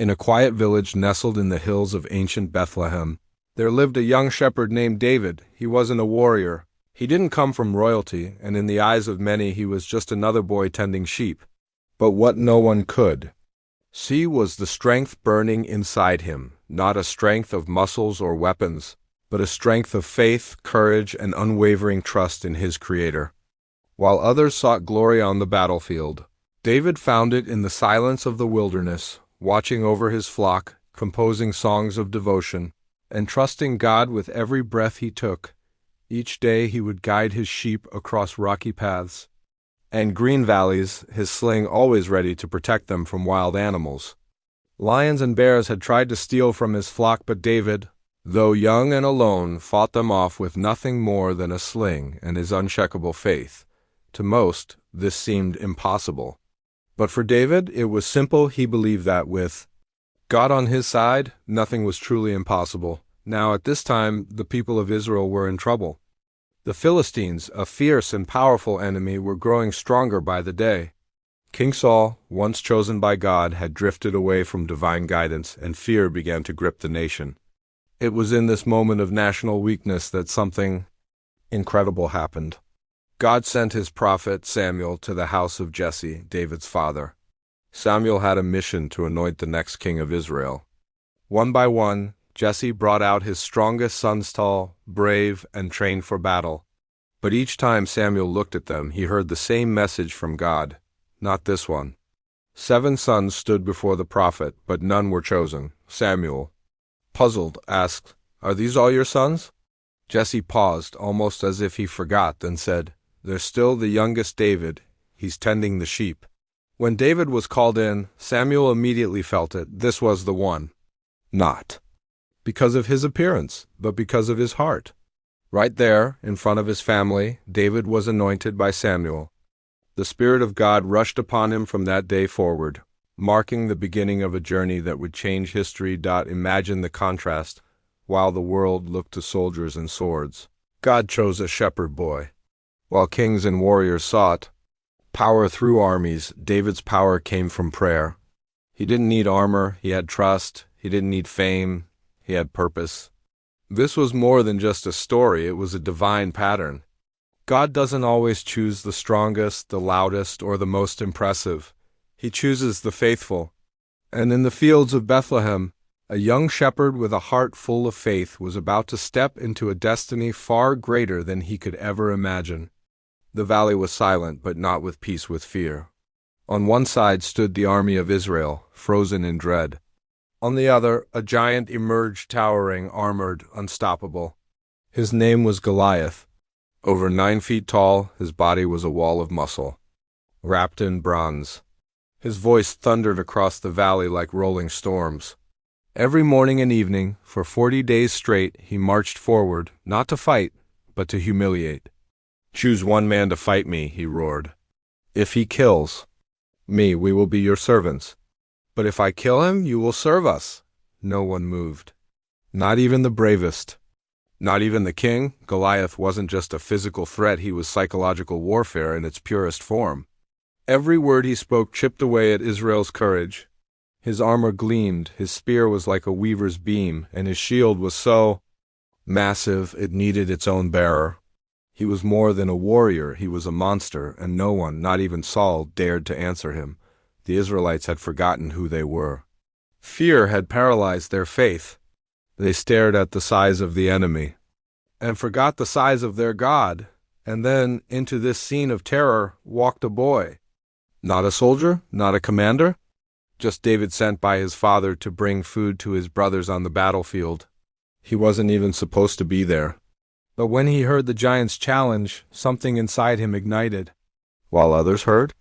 In a quiet village nestled in the hills of ancient Bethlehem, there lived a young shepherd named David. He wasn't a warrior. He didn't come from royalty, and in the eyes of many he was just another boy tending sheep. But what no one could see was the strength burning inside him, not a strength of muscles or weapons, but a strength of faith, courage, and unwavering trust in his Creator. While others sought glory on the battlefield, David found it in the silence of the wilderness, watching over his flock, composing songs of devotion, and trusting God with every breath he took. Each day he would guide his sheep across rocky paths and green valleys, his sling always ready to protect them from wild animals. Lions and bears had tried to steal from his flock, but David, though young and alone, fought them off with nothing more than a sling and his unshakable faith. To most, this seemed impossible. But for David, it was simple. He believed that with God on his side, nothing was truly impossible. Now, at this time, the people of Israel were in trouble. The Philistines, a fierce and powerful enemy, were growing stronger by the day. King Saul, once chosen by God, had drifted away from divine guidance, and fear began to grip the nation. It was in this moment of national weakness that something incredible happened. God sent his prophet Samuel to the house of Jesse, David's father. Samuel had a mission to anoint the next king of Israel. One by one, Jesse brought out his strongest sons, tall, brave, and trained for battle. But each time Samuel looked at them, he heard the same message from God. Not this one. 7 sons stood before the prophet, but none were chosen. Samuel, puzzled, asked, "Are these all your sons?" Jesse paused, almost as if he forgot, then said, "There's still the youngest David. He's tending the sheep." When David was called in, Samuel immediately felt it. This was the one. Not because of his appearance, but because of his heart. Right there, in front of his family, David was anointed by Samuel. The Spirit of God rushed upon him from that day forward, marking the beginning of a journey that would change history. Imagine the contrast. While the world looked to soldiers and swords, God chose a shepherd boy. While kings and warriors sought power through armies, David's power came from prayer. He didn't need armor, he had trust. He didn't need fame, he had purpose. This was more than just a story, it was a divine pattern. God doesn't always choose the strongest, the loudest, or the most impressive. He chooses the faithful. And in the fields of Bethlehem, a young shepherd with a heart full of faith was about to step into a destiny far greater than he could ever imagine. The valley was silent, but not with peace, with fear. On one side stood the army of Israel, frozen in dread. On the other, a giant emerged, towering, armored, unstoppable. His name was Goliath. Over 9 feet tall, his body was a wall of muscle, wrapped in bronze. His voice thundered across the valley like rolling storms. Every morning and evening, for 40 days straight, he marched forward, not to fight, but to humiliate. "Choose one man to fight me," he roared. "If he kills me, we will be your servants. But if I kill him, you will serve us." No one moved. Not even the bravest. Not even the king. Goliath wasn't just a physical threat, he was psychological warfare in its purest form. Every word he spoke chipped away at Israel's courage. His armor gleamed, his spear was like a weaver's beam, and his shield was so massive it needed its own bearer. He was more than a warrior, he was a monster, and no one, not even Saul, dared to answer him. The Israelites had forgotten who they were. Fear had paralyzed their faith. They stared at the size of the enemy and forgot the size of their God. And then, into this scene of terror, walked a boy. Not a soldier, not a commander, just David sent by his father to bring food to his brothers on the battlefield. He wasn't even supposed to be there. But when he heard the giant's challenge, something inside him ignited. While others heard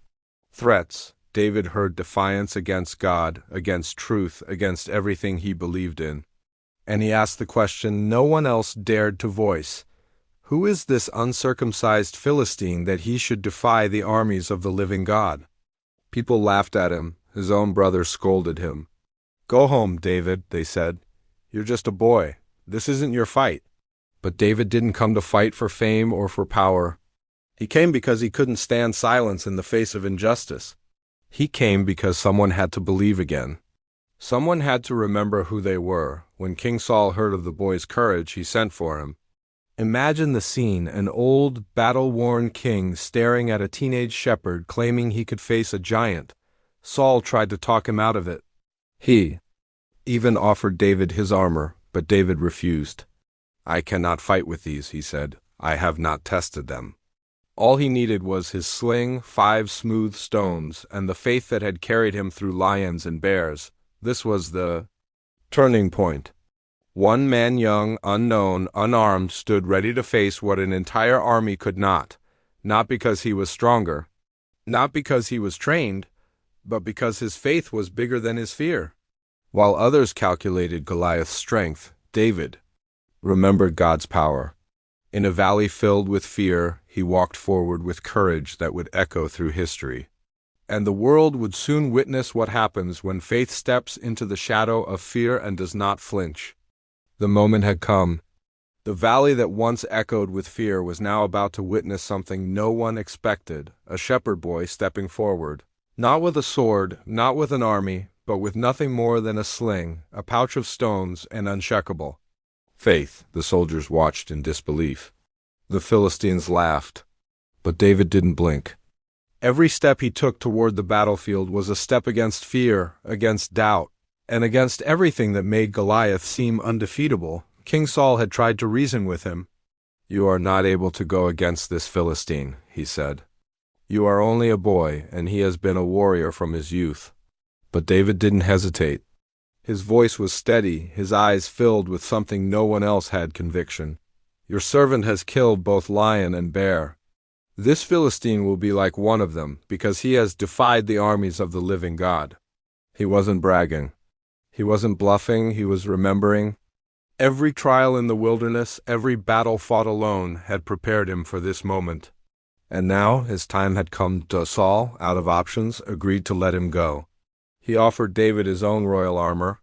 threats, David heard defiance against God, against truth, against everything he believed in. And he asked the question no one else dared to voice. Who is this uncircumcised Philistine that he should defy the armies of the living God? People laughed at him. His own brothers scolded him. "Go home, David," they said. "You're just a boy. This isn't your fight." But David didn't come to fight for fame or for power. He came because he couldn't stand silence in the face of injustice. He came because someone had to believe again. Someone had to remember who they were. When King Saul heard of the boy's courage, he sent for him. Imagine the scene, an old, battle-worn king staring at a teenage shepherd claiming he could face a giant. Saul tried to talk him out of it. He even offered David his armor, but David refused. "I cannot fight with these," he said. "I have not tested them." All he needed was his sling, 5 smooth stones, and the faith that had carried him through lions and bears. This was the turning point. One man, young, unknown, unarmed, stood ready to face what an entire army could not because he was stronger, not because he was trained, but because his faith was bigger than his fear. While others calculated Goliath's strength, David remembered God's power. In a valley filled with fear, he walked forward with courage that would echo through history. And the world would soon witness what happens when faith steps into the shadow of fear and does not flinch. The moment had come. The valley that once echoed with fear was now about to witness something no one expected, a shepherd boy stepping forward. Not with a sword, not with an army, but with nothing more than a sling, a pouch of stones, and unshakable faith. The soldiers watched in disbelief. The Philistines laughed. But David didn't blink. Every step he took toward the battlefield was a step against fear, against doubt, and against everything that made Goliath seem undefeatable. King Saul had tried to reason with him. "You are not able to go against this Philistine," he said. "You are only a boy, and he has been a warrior from his youth." But David didn't hesitate. His voice was steady, his eyes filled with something no one else had: conviction. "Your servant has killed both lion and bear. This Philistine will be like one of them, because he has defied the armies of the living God." He wasn't bragging. He wasn't bluffing, he was remembering. Every trial in the wilderness, every battle fought alone, had prepared him for this moment. And now his time had come. Saul, out of options, agreed to let him go. He offered David his own royal armor.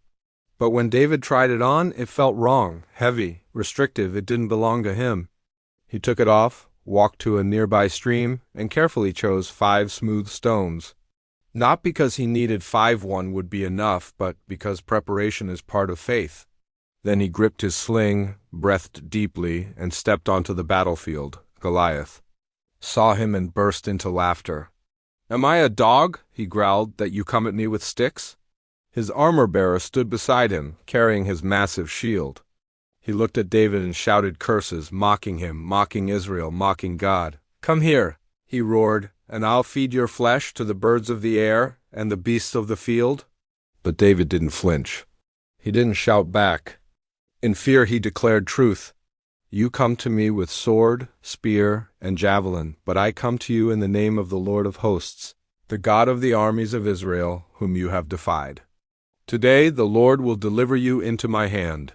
But when David tried it on, it felt wrong, heavy, restrictive. It didn't belong to him. He took it off, walked to a nearby stream, and carefully chose 5 smooth stones. Not because he needed 5 one would be enough, but because preparation is part of faith. Then he gripped his sling, breathed deeply, and stepped onto the battlefield. Goliath saw him and burst into laughter. "Am I a dog," he growled, "that you come at me with sticks?" His armor-bearer stood beside him, carrying his massive shield. He looked at David and shouted curses, mocking him, mocking Israel, mocking God. "Come here," he roared, "and I'll feed your flesh to the birds of the air and the beasts of the field." But David didn't flinch. He didn't shout back. In fear he declared truth. "You come to me with sword, spear, and javelin, but I come to you in the name of the Lord of hosts, the God of the armies of Israel, whom you have defied. Today the Lord will deliver you into my hand."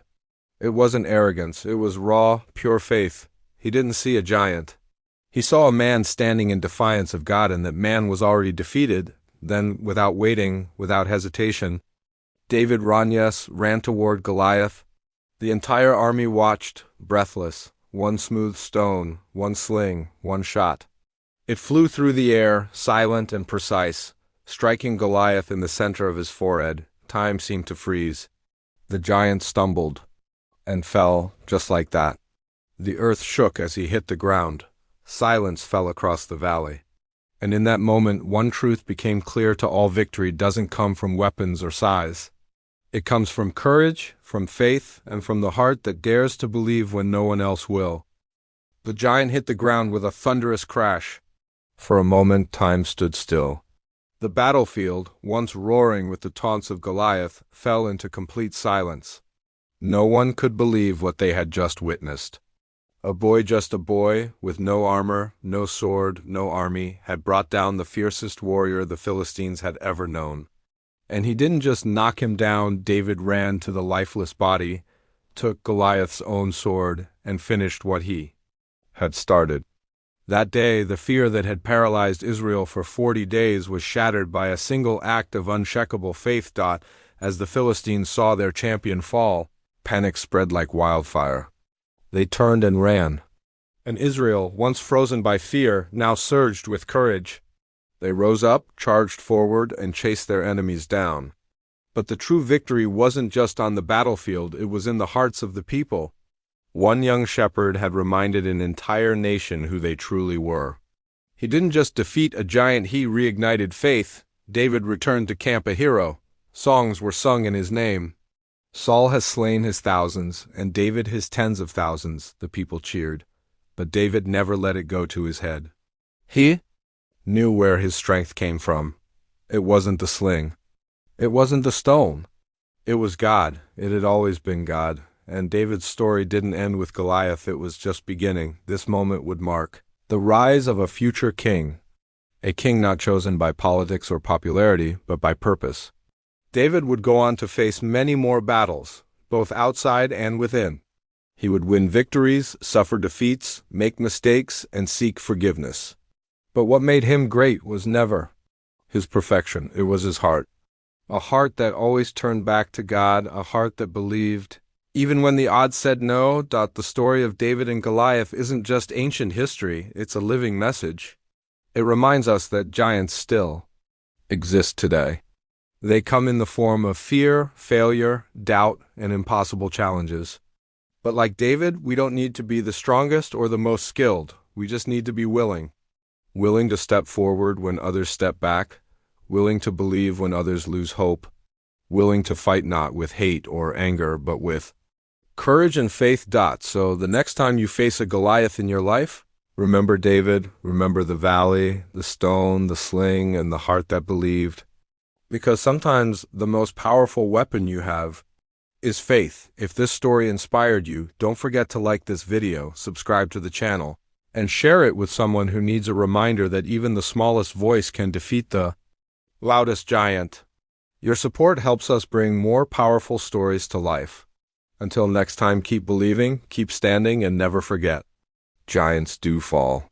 It wasn't arrogance, it was raw, pure faith. He didn't see a giant. He saw a man standing in defiance of God, and that man was already defeated. Then, without waiting, without hesitation, David ran toward Goliath. The entire army watched, breathless. 1 smooth stone, 1 sling, 1 shot. It flew through the air, silent and precise, striking Goliath in the center of his forehead. Time seemed to freeze. The giant stumbled and fell just like that. The earth shook as he hit the ground. Silence fell across the valley. And in that moment, one truth became clear to all: victory doesn't come from weapons or size. It comes from courage, from faith, and from the heart that dares to believe when no one else will. The giant hit the ground with a thunderous crash. For a moment, time stood still. The battlefield, once roaring with the taunts of Goliath, fell into complete silence. No one could believe what they had just witnessed. A boy, just a boy, with no armor, no sword, no army, had brought down the fiercest warrior the Philistines had ever known. And he didn't just knock him down. David ran to the lifeless body, took Goliath's own sword, and finished what he had started. That day, the fear that had paralyzed Israel for 40 days was shattered by a single act of unshakable faith. As the Philistines saw their champion fall, panic spread like wildfire. They turned and ran. And Israel, once frozen by fear, now surged with courage. They rose up, charged forward, and chased their enemies down. But the true victory wasn't just on the battlefield, it was in the hearts of the people. One young shepherd had reminded an entire nation who they truly were. He didn't just defeat a giant, he reignited faith. David returned to camp a hero. Songs were sung in his name. Saul has slain his thousands, and David his tens of thousands, the people cheered. But David never let it go to his head. He knew where his strength came from. It wasn't the sling. It wasn't the stone. It was God. It had always been God. And David's story didn't end with Goliath, it was just beginning. This moment would mark the rise of a future king. A king not chosen by politics or popularity, but by purpose. David would go on to face many more battles, both outside and within. He would win victories, suffer defeats, make mistakes, and seek forgiveness. But what made him great was never his perfection, it was his heart. A heart that always turned back to God, a heart that believed. Even when the odds said no, the story of David and Goliath isn't just ancient history, it's a living message. It reminds us that giants still exist today. They come in the form of fear, failure, doubt, and impossible challenges. But like David, we don't need to be the strongest or the most skilled. We just need to be willing. Willing to step forward when others step back. Willing to believe when others lose hope. Willing to fight not with hate or anger, but with courage and faith. So the next time you face a Goliath in your life, remember David, remember the valley, the stone, the sling, and the heart that believed. Because sometimes the most powerful weapon you have is faith. If this story inspired you, don't forget to like this video, subscribe to the channel, and share it with someone who needs a reminder that even the smallest voice can defeat the loudest giant. Your support helps us bring more powerful stories to life. Until next time, keep believing, keep standing, and never forget, giants do fall.